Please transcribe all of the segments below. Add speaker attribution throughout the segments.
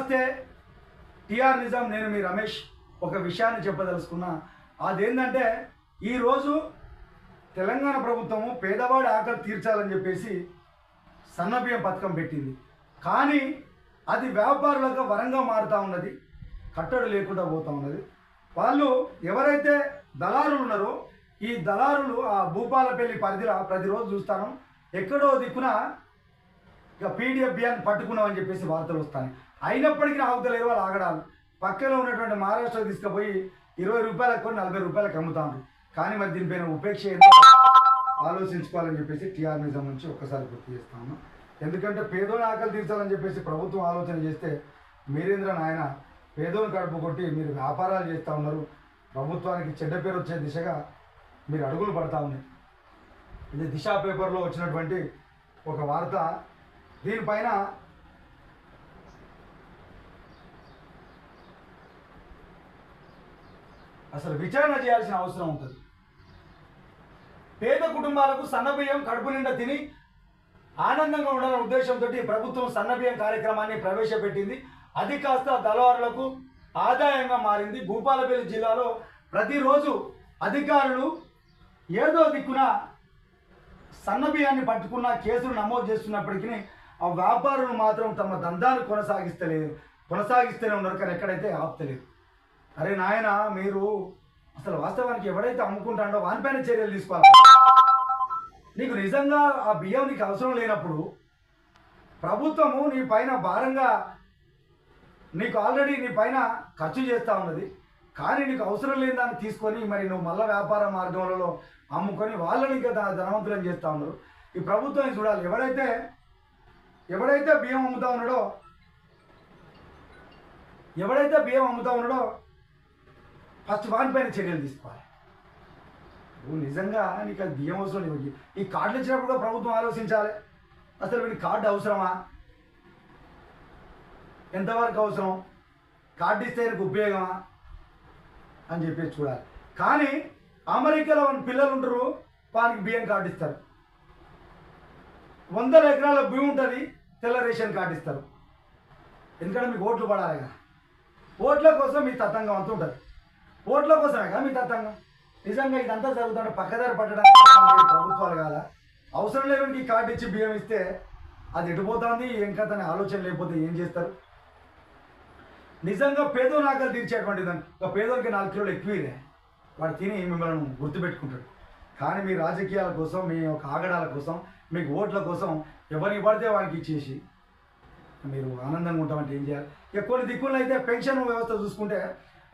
Speaker 1: నమస్తే, టిఆర్ నిజాం. నేను మీ రమేష్. ఒక విషయాన్ని చెప్పదలుచుకున్నా. అదేంటంటే ఈరోజు తెలంగాణ ప్రభుత్వము పేదవాడి ఆకలి తీర్చాలని చెప్పేసి సన్నబియ్యం పథకం పెట్టింది. కానీ అది వ్యాపారులకు వరంగా మారుతూ ఉన్నది, కట్టడి లేకుండా పోతూ ఉన్నది. వాళ్ళు ఎవరైతే దళారులు ఉన్నారో ఈ దళారులు ఆ భూపాలపల్లి పరిధిలో ప్రతిరోజు చూస్తాను ఎక్కడో దిక్కున ఇక పీడిఎఫ్ బియ్యాన్ని పట్టుకున్నామని చెప్పేసి వార్తలు వస్తాయి. అయినప్పటికీ ఆగుతలేరు వాళ్ళు ఆగడాలు. పక్కలో ఉన్నటువంటి మహారాష్ట్రకు తీసుకుపోయి 20 రూపాయలకు కొని 40 రూపాయలకు అమ్ముతాను. కానీ మరి దీనిపైన ఉపేక్ష ఆలోచించుకోవాలని చెప్పేసి టిఆర్ నిజం నుంచి ఒక్కసారి గుర్తు చేస్తాను. ఎందుకంటే పేదోని ఆకలి తీర్చాలని చెప్పేసి ప్రభుత్వం ఆలోచన చేస్తే మీరేంద్ర నాయన పేదోని కడుపు కొట్టి మీరు వ్యాపారాలు చేస్తూ ఉన్నారు. ప్రభుత్వానికి చెడ్డ పేరు వచ్చే దిశగా మీరు అడుగులు పడతా ఉన్నాయి. ఇది దిశ పేపర్లో వచ్చినటువంటి ఒక వార్త. దీనిపైన అసలు విచారణ చేయాల్సిన అవసరం ఉంటుంది. పేద కుటుంబాలకు సన్నబియ్యం కడుపు నిండా తిని ఆనందంగా ఉండాలనే ఉద్దేశంతో ప్రభుత్వం సన్నబియ్యం కార్యక్రమాన్ని ప్రవేశపెట్టింది. అది కాస్త దళారులకు ఆదాయంగా మారింది. భూపాలపల్లి జిల్లాలో ప్రతిరోజు అధికారులు ఏదో దిక్కున సన్నబియ్యాన్ని పట్టుకున్న కేసులు నమోదు చేస్తున్నప్పటికీ ఆ వ్యాపారులు మాత్రం తమ దందాన్ని కొనసాగిస్తూనే ఉన్నారు. కానీ ఎక్కడైతే ఆపుతలేదు. అరే నాయన, మీరు అసలు వాస్తవానికి ఎవడైతే అమ్ముకుంటాడో వానిపైన చర్యలు తీసుకోవాలి. నీకు నిజంగా ఆ బియ్యం నీకు అవసరం లేనప్పుడు ప్రభుత్వము నీ పైన భారంగా నీకు ఆల్రెడీ నీ పైన ఖర్చు చేస్తూ ఉన్నది. కానీ నీకు అవసరం లేని దాన్ని తీసుకొని మరి నువ్వు మళ్ళీ వ్యాపార మార్గంలో అమ్ముకొని వాళ్ళని ఇంకా ధనవంతులను చేస్తూ ఉన్నారు. ఈ ప్రభుత్వం చూడాలి. ఎవడైతే బియ్యం అమ్ముతా ఉన్నాడో ఫస్ట్ వానిపైన చర్యలు తీసుకోవాలి. నువ్వు నిజంగా నీకు అది బియ్యం అవసరం లేదు. ఈ కార్డులు ఇచ్చినప్పుడు కూడా ప్రభుత్వం ఆలోచించాలి. అసలు వీడికి కార్డు అవసరమా, ఎంతవరకు అవసరం, కార్డు ఇస్తే నీకు ఉపయోగమా అని చెప్పేసి చూడాలి. కానీ అమెరికాలో పిల్లలు ఉంటారు, వానికి బియ్యం కార్డు ఇస్తారు. 100 ఎకరాల బియ్యం ఉంటుంది, తెల్ల రేషన్ కార్డు ఇస్తారు. ఎందుకంటే మీకు ఓట్లు పడాలి కదా. ఓట్ల కోసం మీ తతంగం అంత ఉంటుంది. ఓట్ల కోసమే కదా మీ తతంగం. నిజంగా ఇదంతా జరుగుతుంటే పక్కదారి పట్టడానికి ప్రభుత్వాలు కాదా? అవసరం లేని కార్డు ఇచ్చి బియ్యం ఇస్తే అది ఎటుపోతుంది, ఇంకా తన ఆలోచన లేకపోతే ఏం చేస్తారు? నిజంగా పేదోని ఆకలి తీర్చేటువంటి దాన్ని ఒక పేదోనికి 4 కిలోలు ఎక్కువే వాడు తిని మిమ్మల్ని గుర్తుపెట్టుకుంటాడు. కానీ మీ రాజకీయాల కోసం, మీ యొక్క ఆగడాల కోసం, మీకు ఓట్ల కోసం ఎవరికి పడితే వానికి ఇచ్చేసి మీరు ఆనందంగా ఉంటామంటే ఏం చేయాలి? ఇక కొన్ని దిక్కుల్లో అయితే పెన్షన్ వ్యవస్థ చూసుకుంటే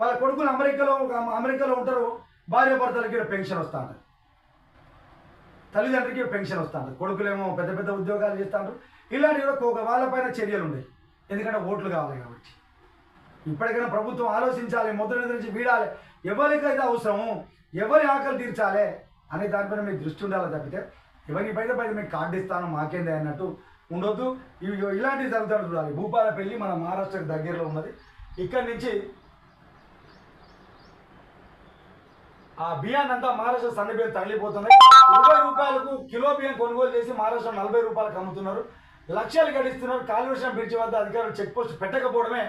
Speaker 1: వాళ్ళ కొడుకులు అమెరికాలో ఉంటారు. భార్య భర్తలకి పెన్షన్ వస్తూ ఉంటుంది, తల్లిదండ్రికి పెన్షన్ వస్తూ ఉంటుంది. కొడుకులేమో పెద్ద పెద్ద ఉద్యోగాలు చేస్తూ ఉంటారు. ఇలాంటివి కూడా వాళ్ళపైన చర్యలు ఉన్నాయి. ఎందుకంటే ఓట్లు కావాలి కాబట్టి. ఇప్పటికైనా ప్రభుత్వం ఆలోచించాలి, మొదటి నుంచి వీడాలి. ఎవరికైతే అవసరము, ఎవరి ఆకలి తీర్చాలి అనే దానిపైన మీకు దృష్టి ఉండాలి తప్పితే ఎవరిపైతే మీకు కార్డు ఇస్తాను మాకేందే అన్నట్టు ఉండొద్దు. ఇలాంటివి జరుగుతాడు చూడాలి. భూపాలపల్లి మన మహారాష్ట్రకు దగ్గరలో ఉన్నది. ఇక్కడి నుంచి ఆ బియ్యాన్ని అంతా మహారాష్ట్ర సన్న బియ్యం తగిలిపోతున్నాయి. 20 రూపాయలకు కిలో బియ్యం కొనుగోలు చేసి మహారాష్ట్ర 40 రూపాయలకు అమ్ముతున్నారు. లక్షలు గడిస్తున్నారు. కాళేశ్వరం బ్రిడ్జి వద్ద అధికారులు చెక్ పోస్ట్ పెట్టకపోవడమే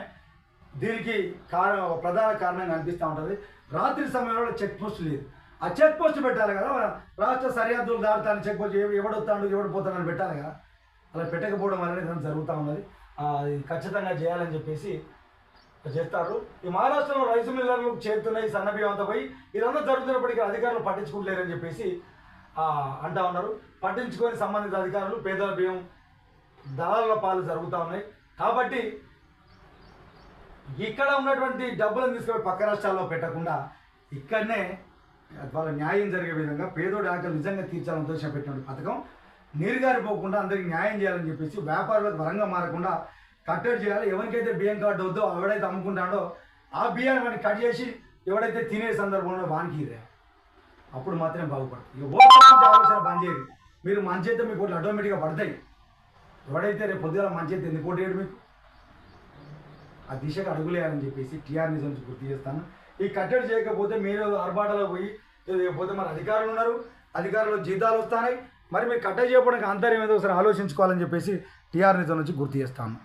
Speaker 1: దీనికి ప్రధాన కారణంగా అనిపిస్తూ ఉంటుంది. రాత్రి సమయంలో చెక్ పోస్ట్ లేదు. ఆ చెక్ పోస్ట్ పెట్టాలి కదా. రాష్ట్ర సరిహద్దులు దాటుతాను చెక్ పోస్ట్, ఎవడొస్తాడు ఎవడు పోతాడని పెట్టాలి కదా. అలా పెట్టకపోవడం వల్లనే ఇదంతా జరుగుతూ ఉన్నది. ఖచ్చితంగా చేయాలని చెప్పేసి చేస్తారు. ఈ మహారాష్ట్రలో రైసు మిల్లర్లు చేరుతున్నాయి సన్నబియ్యం అంతా పోయి. ఇదంతా జరుగుతున్నప్పటికీ అధికారులు పట్టించుకుంటలేరని చెప్పేసి అంటా ఉన్నారు. పట్టించుకొని సంబంధిత అధికారులు పేదల బియ్యం దళాల పాలు జరుగుతూ ఉన్నాయి. కాబట్టి ఇక్కడ ఉన్నటువంటి డబ్బులను తీసుకొని పక్క రాష్ట్రాల్లో పెట్టకుండా ఇక్కడనే వాళ్ళ న్యాయం జరిగే విధంగా పేదోడి ఆకలి నిజంగా తీర్చాలని ఉద్దేశం పెట్టినటువంటి పథకం నీరుగారిపోకుండా అందరికీ న్యాయం చేయాలని చెప్పేసి వ్యాపారులకు వరంగా మారకుండా కట్టడి చేయాలి. ఎవరికైతే బియ్యం కార్డు వద్దో ఎవడైతే అమ్ముకుంటాడో ఆ బియ్యాన్ని వాడిని కట్ చేసి ఎవడైతే తినే సందర్భంలో వానికి ఇదే అప్పుడు మాత్రమే బాగుపడుతుంది. ఇక ఓట్ల ఆలోచన బంద్ చేయదు. మీరు మంచి అయితే మీకు ఓట్లు ఆటోమేటిక్గా పడతాయి. ఎవడైతే రేపు పొద్దుగా మంచి అయితే ఎందుకు ఓటేయడు మీకు? ఆ దిశగా అడుగులేయాలని చెప్పేసి టిఆర్ నిజం నుంచి గుర్తు చేస్తాను. ఈ కట్టడి చేయకపోతే మీరు ఆర్భాటలో పోయి పోతే మన అధికారులు ఉన్నారు, అధికారులు జీతాలు వస్తున్నాయి. మరి మీరు కట్టడి చేయడానికి అంతర్యం ఏదో ఒకసారి ఆలోచించుకోవాలని చెప్పేసి టిఆర్ నిజం నుంచి గుర్తు చేస్తాను.